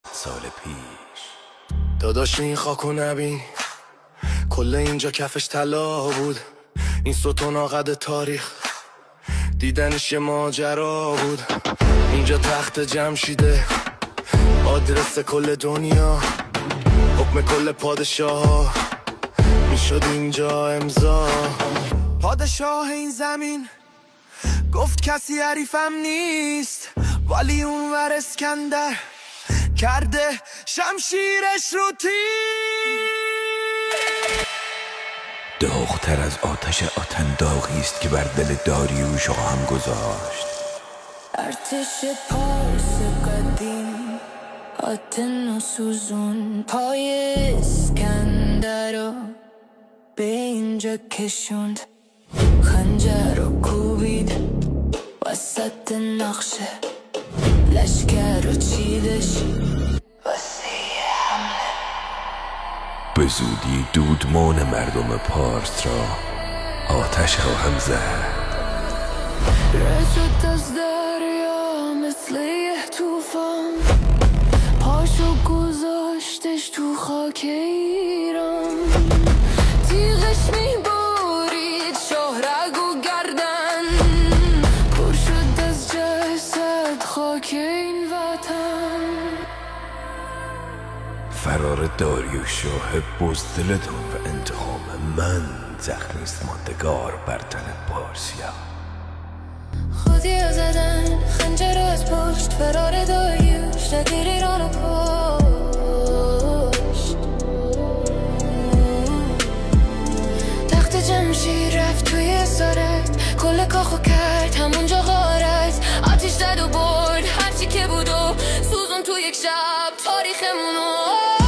سال پیش داداش این خاکو نبین، کل اینجا کفش طلا بود. این ستون قد تاریخ دیدنش یه ماجرا بود. اینجا تخت جمشیده، آدرس کل دنیا، حکم کل پادشاه میشد اینجا امضا. پادشاه این زمین گفت کسی حریفم نیست، ولی اونور اسکندر کرده شمشیرش رو تیر. داغ‌تر از آتش آتن داغی است که بر دل داریوش آهم گذاشت. ارتش پارس قدیم آتن و سوزون پای اسکندر رو به اینجا کشوند. خنجر رو کوبید وسط نقشه، لشکر رو چیدش واسه حمله. به زودی دودمان مردم پارس را آتش خواهم زد. رسد از دریا مثل یه توفان، پاشو گذاشتش تو خاک ایران. تیغش میبارید شاهرگ و گردن، پر شد از جسد خاک این وطن. فرار داریوش شاه بزدلتان و انتقام من زخمی است ماندگار بر تن پارسیا. خودی رو زدن خنجر رو از پشت، فرار داریوش نگیر ایران و پشت. تخت جمشید رفت توی اسارت، کل کاخو کرد همونجا غارت. آتیش زد و برد هرچی که بود و سوزون تو یک شب تاریخمونو.